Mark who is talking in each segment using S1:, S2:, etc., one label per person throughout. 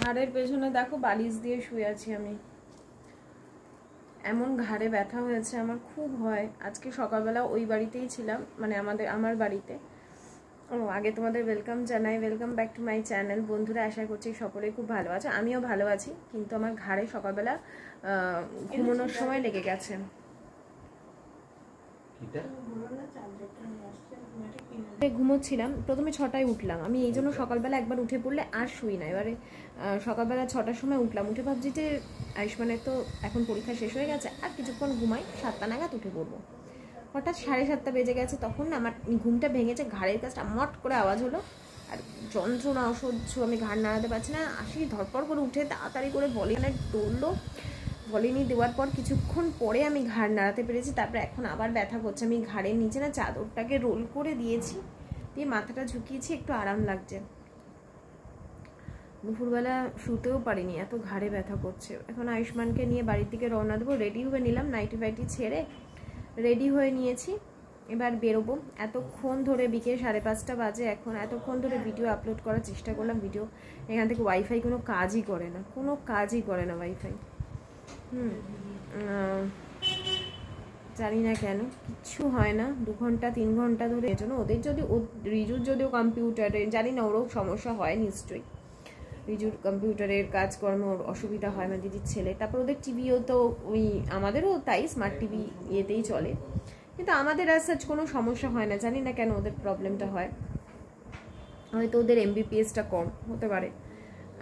S1: ঘাড়ের পেছনে দেখো বালিশ দিয়ে শুয়ে আছি আমি। এমন ঘাড়ে ব্যথা হয়েছে আমার, খুব হয়। আজকে সকালবেলা ওই বাড়িতেই ছিলাম, মানে আমার বাড়িতে। আগে তোমাদের ওয়েলকাম জানাই, welcome back to my channel. বন্ধুরা, আশা করছি সকলেই খুব ভালো আছে, আমিও ভালো আছি। কিন্তু আমার ঘাড়ে সকালবেলা ঘুমানোর সময় লেগে গেছে। ঘুমোচ্ছিলাম, প্রথমে 6টায় উঠলাম আমি, এই জন্য সকালবেলা একবার উঠে পড়লে আর শুই না। এবারে সকালবেলা 6টার সময় উঠলাম, উঠে ভাবছি যে আয়ুষ্মানের তো এখন পরীক্ষা শেষ হয়ে গেছে, আর কিছুক্ষণ ঘুমাই, 7টা নাগাদ উঠে পড়বো। হঠাৎ 7:30 বেজে গেছে, তখন না আমার ঘুমটা ভেঙেছে, ঘাড়ের কাছটা মট করে আওয়াজ হলো, আর যন্ত্রণা অসহ্য, আমি ঘাড় নাড়াতে পারছি না। আসি ধরপড় করে উঠে তাড়াতাড়ি করে ভলিনি দৌড়লো, ভলিনি দেওয়ার পর কিছুক্ষণ পরে আমি ঘাড় নাড়াতে পেরেছি। তারপরে এখন আবার ব্যথা করছে, আমি ঘাড়ের নিচে না চাদরটাকে রোল করে দিয়েছি, দিয়ে মাথাটা ঝুঁকিয়েছি, একটু আরাম লাগছে। দুপুরবেলা শুতেও পারিনি, এত ঘাড়ে ব্যথা করছে। এখন আয়ুষ্মানকে নিয়ে বাড়ির দিকে রওনা দেবো, রেডি হয়ে নিলাম, নাইটি ফাইটি ছেড়ে রেডি হয়ে নিয়েছি, এবার বেরোবো। এতক্ষণ ধরে বিকেল 5:30 বাজে এখন, এতক্ষণ ধরে ভিডিও আপলোড করার চেষ্টা করলাম, ভিডিও এখান থেকে ওয়াইফাই কোনো কাজই করে না, কোনো কাজই করে না ওয়াইফাই। জানি না কেন, কিচ্ছু হয় না, 2 ঘন্টা 3 ঘন্টা ধরে। এজন্য ওদের যদি রিজুর যদিও কম্পিউটারে, জানি না ওরও সমস্যা হয় নিশ্চয়ই, রিজুর কম্পিউটারের কাজকর্ম অসুবিধা হয়, আমার দিদির ছেলে। তারপর ওদের টিভিও তো ওই আমাদেরও তাই, স্মার্ট টিভি ইয়েতেই চলে, কিন্তু আমাদের আর সাচ কোনো সমস্যা হয় না। জানি না কেন ওদের প্রবলেমটা হয়, হয়তো ওদের MBPS-টা কম হতে পারে,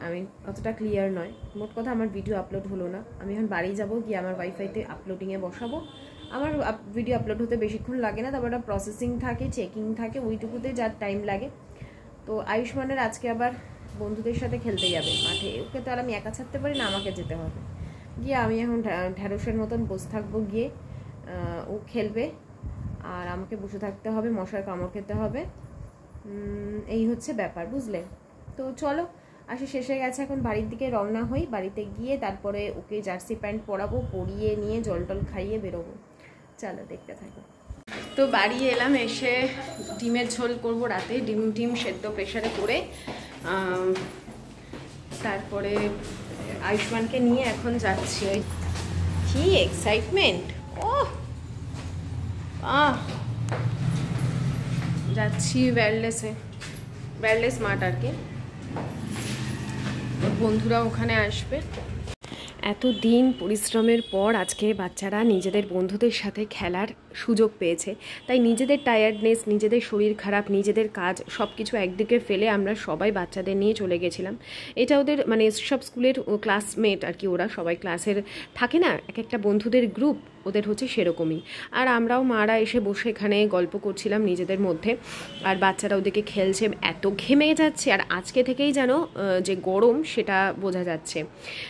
S1: আমি অতটা ক্লিয়ার নয়। মোট কথা আমার ভিডিও আপলোড হলো না, আমি এখন বাড়ি যাব, গিয়ে আমার ওয়াইফাইতে আপলোডিংয়ে বসাবো। আমার ভিডিও আপলোড হতে বেশিক্ষণ লাগে না, তারপর একটা প্রসেসিং থাকে, চেকিং থাকে, ওইটুকুতে যার টাইম লাগে। তো আয়ুষ্মানের আজকে আবার বন্ধুদের সাথে খেলতে যাবে মাঠে, ওকে তো আর আমি একা ছাড়তে পারি না, আমাকে যেতে হবে। গিয়ে আমি এখন ঢ্যাঁড়সের মতন বসে থাকবো, গিয়ে ও খেলবে আর আমাকে বসে থাকতে হবে, মশার কামড় খেতে হবে, এই হচ্ছে ব্যাপার, বুঝলে? তো চলো, আসি শেষে গেছে, এখন বাড়ির দিকে রওনা হই। বাড়িতে গিয়ে তারপরে ওকে জার্সি প্যান্ট পরাবো, পরিয়ে নিয়ে জল টল খাইয়ে বেরোবো। চলো দেখতে থাকো। তো বাড়ি এলাম, এসে ডিমের ঝোল করব রাতে, ডিম সেদ্ধ প্রেশারে করে, তারপরে আয়ুষ্মানকে নিয়ে এখন যাচ্ছি। ওই কি এক্সাইটমেন্ট, ও যাচ্ছি ওয়্যারলেস মাঠ আর কি, বন্ধুরা ওখানে আসবে। এতদিন পরিশ্রমের পর আজকে বাচ্চারা নিজেদের বন্ধুদের সাথে খেলার সুযোগ পেয়েছে, তাই নিজেদের টায়ার্ডনেস, নিজেদের শরীর খারাপ, নিজেদের কাজ সব কিছু একদিকে ফেলে আমরা সবাই বাচ্চাদের নিয়ে চলে গেছিলাম। এটা ওদের মানে সব স্কুলের ক্লাসমেট আর কি, ওরা সবাই ক্লাসের থাকে না, এক একটা বন্ধুদের গ্রুপ, ওদের হচ্ছে সেরকমই। আর আমরাও মারা এসে বসে এখানে গল্প করছিলাম নিজেদের মধ্যে, আর বাচ্চারা ওদেরকে খেলছে, এত ঘেমে যাচ্ছে, আর আজকে থেকেই যেন যে গরম সেটা বোঝা যাচ্ছে।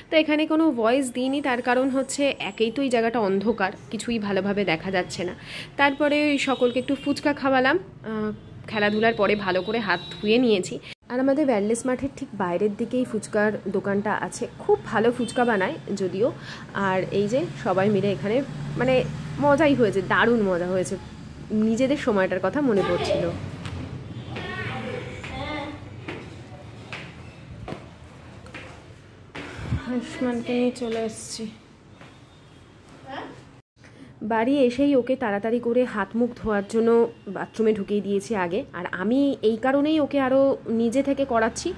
S1: তো এখানে কোনো ভয়েস দিইনি, তার কারণ হচ্ছে একেই তো এই জায়গাটা অন্ধকার, কিছুই ভালোভাবে দেখা যাচ্ছে না। তারপরে সকলকে একটু ফুচকা খাওয়ালাম, খেলাধুলার পরে ভালো করে হাত ধুয়ে নিয়েছি। আর আমাদের ওয়্যারলেস মাঠের ঠিক বাইরের দিকেই ফুচকার দোকানটা আছে, খুব ভালো ফুচকা বানায় যদিও। আর এই যে সবাই মিলে এখানে মানে মজাই হয়েছে, দারুণ মজা হয়েছে, নিজেদের সময়টার কথা মনে পড়ছিল। আয়ুষ্মানকে নিয়ে চলে এসেছি বাড়ি। এসেই ওকে তাড়াতাড়ি করে হাত মুখ ধোয়ার জন্য বাথরুমে ঢুকিয়ে দিয়েছি আগে, আর আমি এই কারণেই ওকে আরও নিজে থেকে করাচ্ছি,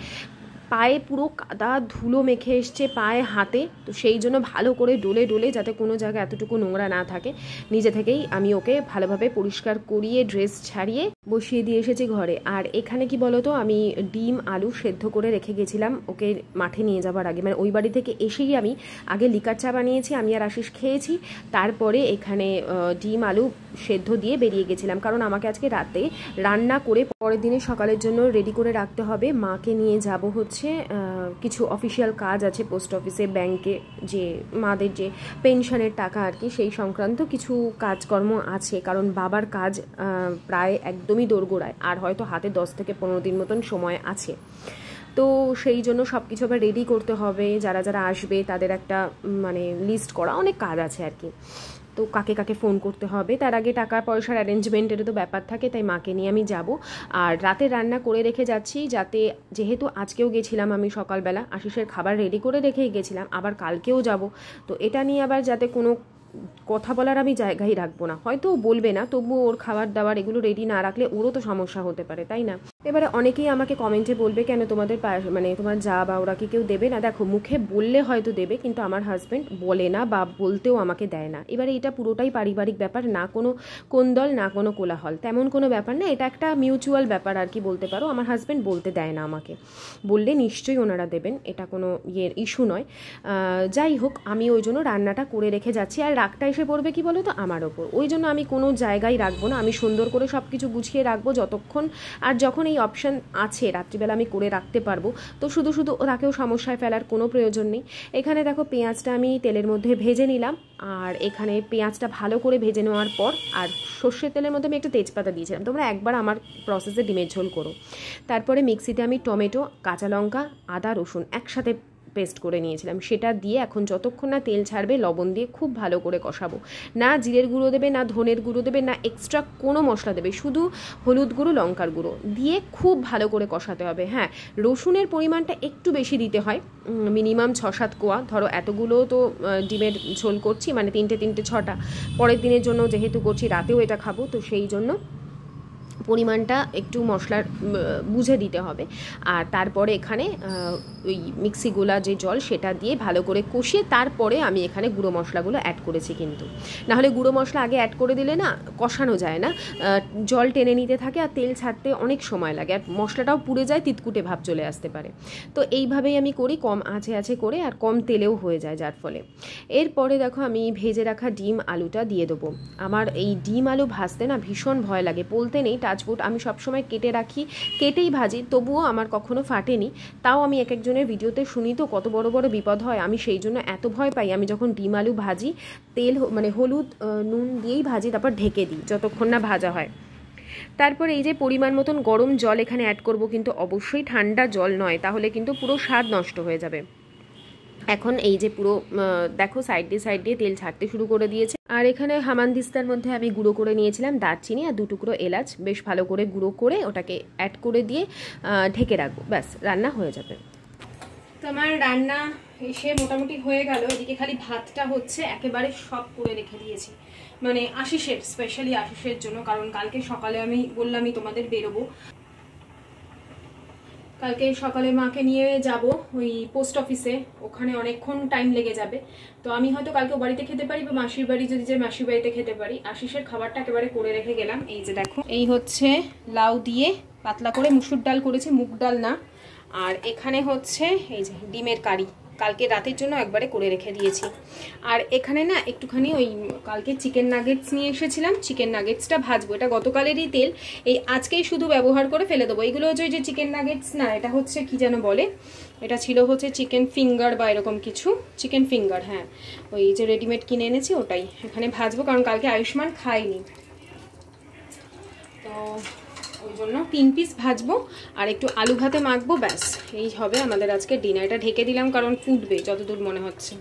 S1: পায়ে পুরো কাদা ধুলো মেখে এসছে পায়ে হাতে, তো সেই জন্য ভালো করে ডলে ডলে যাতে কোনো জায়গায় এতটুকু নোংরা না থাকে, নিজে থেকেই আমি ওকে ভালোভাবে পরিষ্কার করিয়ে ড্রেস ছাড়িয়ে বসিয়ে দিয়ে এসেছি ঘরে। আর এখানে কি বলতো, আমি ডিম আলু সেদ্ধ করে রেখে গেছিলাম ওকে মাঠে নিয়ে যাবার আগে, মানে ওই বাড়ি থেকে এসেই আমি আগে লিকার চা বানিয়েছি, আমি আর আশিস খেয়েছি, তারপরে এখানে ডিম আলু সেদ্ধ দিয়ে বেরিয়ে গেছিলাম, কারণ আমাকে আজকে রাতে রান্না করে পরের দিনে সকালের জন্য রেডি করে রাখতে হবে। মাকে নিয়ে যাব হচ্ছে কিছু অফিসিয়াল কাজ আছে পোস্ট অফিসে, ব্যাংকে, যে মাদের যে পেনশনের টাকা আর কি, সেই সংক্রান্ত কিছু কাজকর্ম আছে, কারণ বাবার কাজ প্রায় একদমই দোরগোড়ায়, আর হয়তো হাতে 10 থেকে 15 দিন মতন সময় আছে। তো সেই জন্য সব কিছু আবার রেডি করতে হবে, যারা যারা আসবে তাদের একটা মানে লিস্ট করা, অনেক কাজ আছে আর কি। তো কাকে কাকে ফোন করতে হবে, তার আগে টাকা পয়সার অ্যারেঞ্জমেন্টেরও তো ব্যাপার থাকে, তাই মাকে নিয়ে আমি যাব। আর রাতে রান্না করে রেখে যাচ্ছি, যাতে যেহেতু আজকেও গেছিলাম আমি সকালবেলা আশিসের খাবার রেডি করে রেখেই গেছিলাম, আবার কালকেও যাব, তো এটা নিয়ে আবার যাতে কোনো কথা বলার আমি জায়গায় রাখবো না। হয়তো বলবে না, তবুও ওর খাবার দাবার এগুলো রেডি না রাখলে ওরও তো সমস্যা হতে পারে, তাই না? এবারে অনেকেই আমাকে কমেন্টে বলবে কেন তোমাদের মানে তোমার যা বা ওরা কি কেউ দেবে না? দেখো, মুখে বললে হয়তো দেবে, কিন্তু আমার হাজব্যান্ড বলে না বা বলতেও আমাকে দেয় না। এবারে এটা পুরোটাই পারিবারিক ব্যাপার, না কোনো কোন্দল, না কোনো কোলাহল, তেমন কোনো ব্যাপার না, এটা একটা মিউচুয়াল ব্যাপার আর কি বলতে পারো। আমার হাজব্যান্ড বলতে দেয় না আমাকে, বললে নিশ্চয়ই ওনারা দেবেন, এটা কোনো ইস্যু নয়। যাই হোক, আমি ওই জন্য রান্নাটা করে রেখে যাচ্ছি। আর রাগটা এসে পড়বে কি বলো তো আমার ওপর, ওই জন্য আমি কোনো জায়গায় রাখবো না, আমি সুন্দর করে সব কিছু গুছিয়ে রাখবো যতক্ষণ, আর যখন এই অপশান আছে রাত্রিবেলা আমি করে রাখতে পারবো, তো শুধু শুধু তাকেও সমস্যায় ফেলার কোনো প্রয়োজন নেই। এখানে দেখো পেঁয়াজটা আমি তেলের মধ্যে ভেজে নিলাম, আর এখানে পেঁয়াজটা ভালো করে ভেজে নেওয়ার পর আর সর্ষের তেলের মধ্যে আমি একটা তেজপাতা দিয়েছিলাম, তোমরা একবার আমার প্রসেসে ডিমের ঝোল করো। তারপরে মিক্সিতে আমি টমেটো, কাঁচা লঙ্কা, আদা, রসুন একসাথে পেস্ট করে নিয়েছিলাম, সেটা দিয়ে এখন যতক্ষণ না তেল ছাড়বে লবণ দিয়ে খুব ভালো করে কষাবো। না জিরের গুঁড়ো দেবে, না ধনের গুঁড়ো দেবে, না এক্সট্রা কোনো মশলা দেবে, শুধু হলুদ গুঁড়ো, লঙ্কার গুঁড়ো দিয়ে খুব ভালো করে কষাতে হবে। হ্যাঁ, রসুনের পরিমাণটা একটু বেশি দিতে হয়, মিনিমাম 6-7 কোয়া, ধরো এতগুলো তো ডিমের ঝোল করছি, মানে 3টে 6টা, পরের দিনের জন্য যেহেতু করছি, রাতেও এটা খাবো, তো সেই জন্য পরিমাণটা একটু মশলার বুঝে দিতে হবে। আর তারপরে এখানে ওই মিক্সিগুলা যে জল সেটা দিয়ে ভালো করে কষিয়ে তারপরে আমি এখানে গুঁড়ো মশলাগুলো অ্যাড করেছি, কিন্তু নাহলে গুঁড়ো মশলা আগে অ্যাড করে দিলে না কষানো যায় না, জল টেনে নিতে থাকে আর তেল ছাড়তে অনেক সময় লাগে, আর মশলাটাও পুড়ে যায়, তিতকুটে ভাব চলে আসতে পারে। তো এইভাবেই আমি করি, কম আছে করে, আর কম তেলেও হয়ে যায় যার ফলে। এরপরে দেখো আমি ভেজে রাখা ডিম আলুটা দিয়ে দেবো। আমার এই ডিম আলু ভাজতে না ভীষণ ভয় লাগে, বলতে নেই টাচবুট আমি সবসময় কেটে রাখি, কেটেই ভাজি, তবুও আমার কখনো ফাটেনি। তাও আমি এক একজনের ভিডিওতে শুনি তো কত বড় বড় বিপদ হয়, আমি সেই জন্য এত ভয় পাই, আমি যখন ডিম আলু ভাজি তেল মানে হলুদ নুন দিয়েই ভাজি, তারপর ঢেকে দিই যতক্ষণ না ভাজা হয়। তারপর এই যে পরিমাণ মতন গরম জল এখানে অ্যাড করব, কিন্তু অবশ্যই ঠান্ডা জল নয়, তাহলে কিন্তু পুরো স্বাদ নষ্ট হয়ে যাবে। এখন এই যে পুরো দেখো সাইড দিয়ে তেল ছাড়তে শুরু করে দিয়েছে। আর এখানে হামানদিস্তার মধ্যে আমি গুঁড়ো করে নিয়েছিলাম দারচিনি আর 2 টুকরো এলাচ, বেশ ভালো করে গুঁড়ো করে ওটাকে অ্যাড করে দিয়ে ঢেকে রাখবো, ব্যাস রান্না হয়ে যাবে। তো আমার রান্না এসে মোটামুটি হয়ে গেল, এদিকে খালি ভাতটা হচ্ছে, একেবারে সব করে রেখে দিয়েছি, মানে আশিসের, স্পেশালি আশিসের জন্য, কারণ কালকে সকালে আমি বললামই তোমাদের বেরোবো, কালকে সকালে মাকে নিয়ে যাব ওই পোস্ট অফিসে, ওখানে অনেকক্ষণ টাইম লেগে যাবে, তো আমি হয়তো কালকে বাড়িতে খেতে পারি বা মাসির বাড়ি যদি যাই মাসির বাড়িতে খেতে পারি। আশিসের খাবারটা একেবারে করে রেখে গেলাম, এই যে দেখো, এই হচ্ছে লাউ দিয়ে পাতলা করে মুসুর ডাল করেছি, মুগ ডাল না, আর এখানে হচ্ছে এই যে ডিমের কারি, কালকে রাতের জন্য একবারে করে রেখে দিয়েছি। আর এখানে না একটুখানি ওই কালকে চিকেন নাগেটস নিয়ে এসেছিলাম, চিকেন নাগেটসটা ভাজবো, এটা গতকালেরই তেল, এই আজকেই শুধু ব্যবহার করে ফেলে দেবো। এগুলো হচ্ছে ওই যে চিকেন নাগেটস না, এটা হচ্ছে কি যেন বলে, এটা ছিল হচ্ছে চিকেন ফিঙ্গার বা এরকম কিছু, চিকেন ফিঙ্গার, হ্যাঁ ওই যে রেডিমেড কিনে এনেছি ওটাই এখানে ভাজবো, কারণ কালকে আয়ুষ্মান খায়নি, তো ওই জন্য 3 পিস ভাজবো আর একটু আলু ভাতে মাখবো, ব্যাস এই হবে আমাদের আজকে ডিনার। এটা ঢেকে দিলাম কারণ ফুটবে যতদূর মনে হচ্ছে।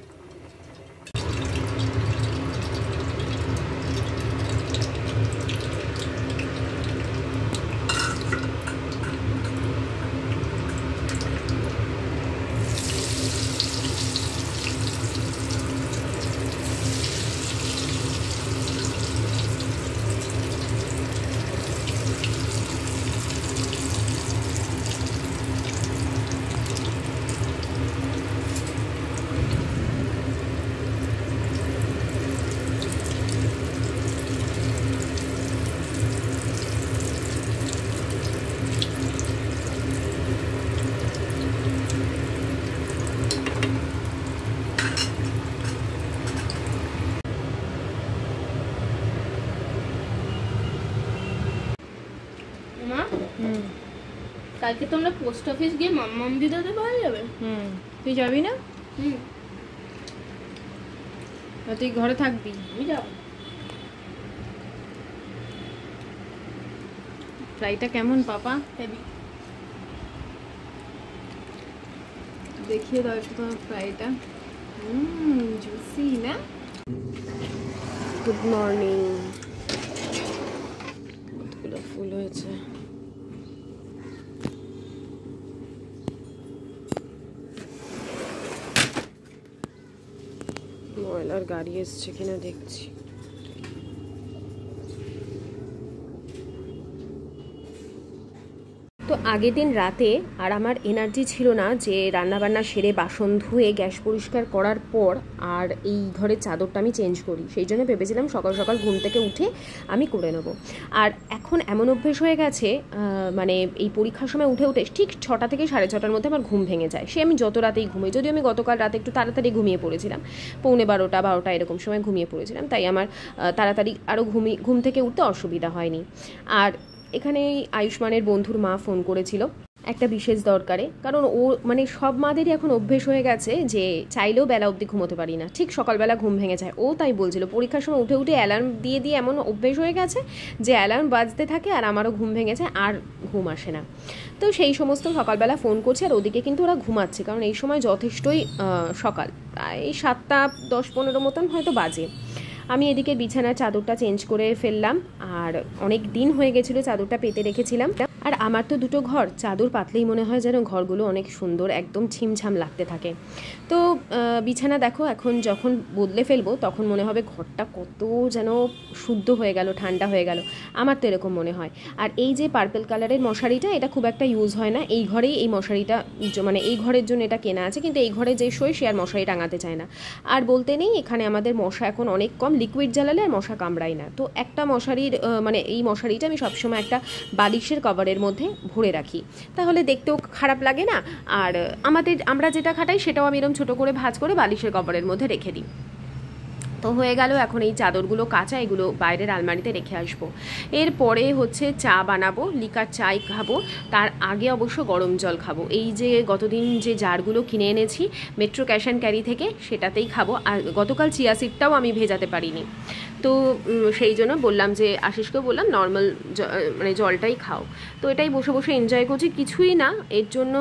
S2: কালকে তোমরা পোস্ট অফিস গিয়ে মাম্মাম দিদাতে পাওয়া যাবে।
S1: তুই যাবি না? তুই ঘরে থাকবি?
S2: আমি যাবো।
S1: ফ্রাইটা কেমন পাপা?
S2: হেভি।
S1: দেখিয়ে দাও একটু তোমার ফ্রাইটা। জুসি না? Good morning. কতগুলো ফুল হয়েছে। ময়লার গাড়ি এসছে কিনা দেখছি। তো আগের দিন রাতে আর আমার এনার্জি ছিল না যে রান্নাবান্না সেরে বাসন ধুয়ে গ্যাস পরিষ্কার করার পর আর এই ঘরের চাদরটা আমি চেঞ্জ করি। সেই জন্য ভেবেছিলাম সকাল সকাল ঘুম থেকে উঠে আমি করে নেব। আর এখন এমন অভ্যেস হয়ে গেছে, মানে এই পরীক্ষার সময় উঠে উঠে ঠিক 6টা থেকে 6:30টার মধ্যে আমার ঘুম ভেঙে যায়। সে আমি যত রাতেই ঘুমাই, যদিও আমি গতকাল রাতে একটু তাড়াতাড়ি ঘুমিয়ে পড়েছিলাম, 12:45 এরকম সময় ঘুমিয়ে পড়েছিলাম, তাই আমার তাড়াতাড়ি আরও ঘুম থেকে উঠতে অসুবিধা হয়নি। আর এখানে আয়ুষ্মানের বন্ধুর মা ফোন করেছিল একটা বিশেষ দরকারে, কারণ ও মানে সব মাদেরই এখন অভ্যেস হয়ে গেছে যে চাইলেও বেলা অবধি ঘুমোতে পারি না, ঠিক সকালবেলা ঘুম ভেঙে যায়। ও তাই বলছিল পরীক্ষার সময় উঠে উঠে অ্যালার্ম দিয়ে দিয়ে এমন অভ্যেস হয়ে গেছে যে অ্যালার্ম বাজতে থাকে আর আমারও ঘুম ভেঙে যায়, আর ঘুম আসে না। তো সেই সমস্ত সকালবেলা ফোন করছে, আর ওদিকে কিন্তু ওরা ঘুমাচ্ছে, কারণ এই সময় যথেষ্টই সকাল, প্রায় 7:10-15 মতন হয়তো বাজে। আমি এদিকে বিছানার চাদরটা চেঞ্জ করে ফেললাম, আর অনেক দিন হয়ে গেছিলো চাদরটা পেতে রেখেছিলাম। আর আমার তো দুটো ঘর, চাদর পাতলেই মনে হয় যেন ঘরগুলো অনেক সুন্দর একদম ছিমছাম লাগতে থাকে। তো বিছানা দেখো এখন যখন বদলে ফেলবো তখন মনে হবে ঘরটা কত যেন শুদ্ধ হয়ে গেল, ঠান্ডা হয়ে গেল, আমার তো এরকম মনে হয়। আর এই যে পার্পল কালারের মশারিটা, এটা খুব একটা ইউজ হয় না, এই ঘরেই এই মশারিটা মানে এই ঘরের জন্য এটা কেনা আছে, কিন্তু এই ঘরে যে শোয় সে আর মশারি টাঙাতে চায় না। আর বলতে নেই এখানে আমাদের মশা এখন অনেক কম, লিকুইড জ্বালালে আর মশা কামড়ায় না। তো একটা মশারির মানে এই মশারিটা আমি সবসময় একটা বালিশের কভারের মধ্যে ভরে রাখি, তাহলে দেখতেও খারাপ লাগে না। আর আমরা যেটা খাটাই সেটাও আমি এরকম ছোটো করে ভাঁজ করে বালিশের কভারের মধ্যে রেখে দিই। তো হয়ে গেল, এখন এই চাদরগুলো কাঁচা, এগুলো বাইরের আলমারিতে রেখে আসবো। এরপরে হচ্ছে চা বানাবো, লিকার চাই খাবো, তার আগে অবশ্য গরম জল খাবো। এই যে গতদিন যে জারগুলো কিনে এনেছি মেট্রো ক্যাশ অ্যান্ড ক্যারি থেকে, সেটাতেই খাবো। আর গতকাল চিয়া সিডটাও আমি ভেজাতে পারিনি, তো সেই জন্য বললাম যে আশিসকেও বললাম নর্মাল মানে জলটাই খাও। তো এটাই বসে বসে এনজয় করছি, কিছুই না এর জন্য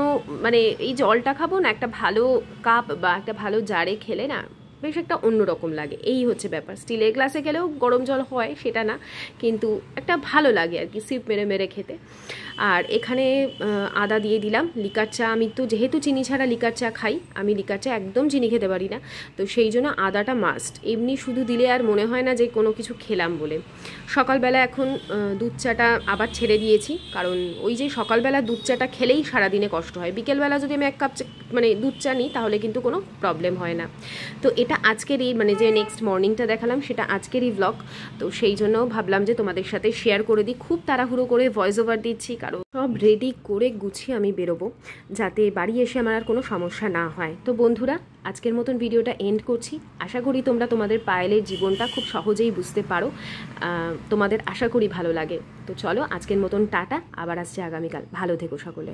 S1: মানে এই জলটা খাবো না, একটা ভালো কাপ বা একটা ভালো জারে খেলে না বেশ একটা অন্যরকম লাগে, এই হচ্ছে ব্যাপার। স্টিলের গ্লাসে গেলেও গরম জল হয় সেটা না, কিন্তু একটা ভালো লাগে আর কি সিপ মেরে মেরে খেতে। আর এখানে আদা দিয়ে দিলাম। লিকার চা, আমি তো যেহেতু চিনি ছাড়া লিকার চা খাই, আমি লিকার চা একদম চিনি খেতে পারি না, তো সেই জন্য আদাটা মাস্ট। এমনি শুধু দিলে আর মনে হয় না যে কোনো কিছু খেলাম বলে। সকালবেলা এখন দুধ চাটা আবার ছেড়ে দিয়েছি, কারণ ওই যে সকালবেলা দুধ চাটা খেলেই সারাদিনে কষ্ট হয়। বিকেলবেলা যদি আমি 1 কাপ মানে দুধ চা নিই তাহলে কিন্তু কোনো প্রবলেম হয় না। তো এটা আজকেরই মানে যে নেক্সট মর্নিংটা দেখালাম সেটা আজকেরই ব্লগ, তো সেই জন্য ভাবলাম যে তোমাদের সাথে শেয়ার করে দিই। খুব তাড়াহুড়ো করে ভয়েস ওভার দিচ্ছি, কারণ সব রেডি করে গুছিয়ে আমি বেরোবো, যাতে বাড়ি এসে আমার আর কোনো সমস্যা না হয়। তো বন্ধুরা, আজকের মতন ভিডিওটা এন্ড করছি। আশা করি তোমরা তোমাদের পায়েলের জীবনটা খুব সহজেই বুঝতে পারো, তোমাদের আশা করি ভালো লাগে। তো চলো আজকের মতন টাটা, আবার আসছে আগামীকাল। ভালো থেকো সকলে।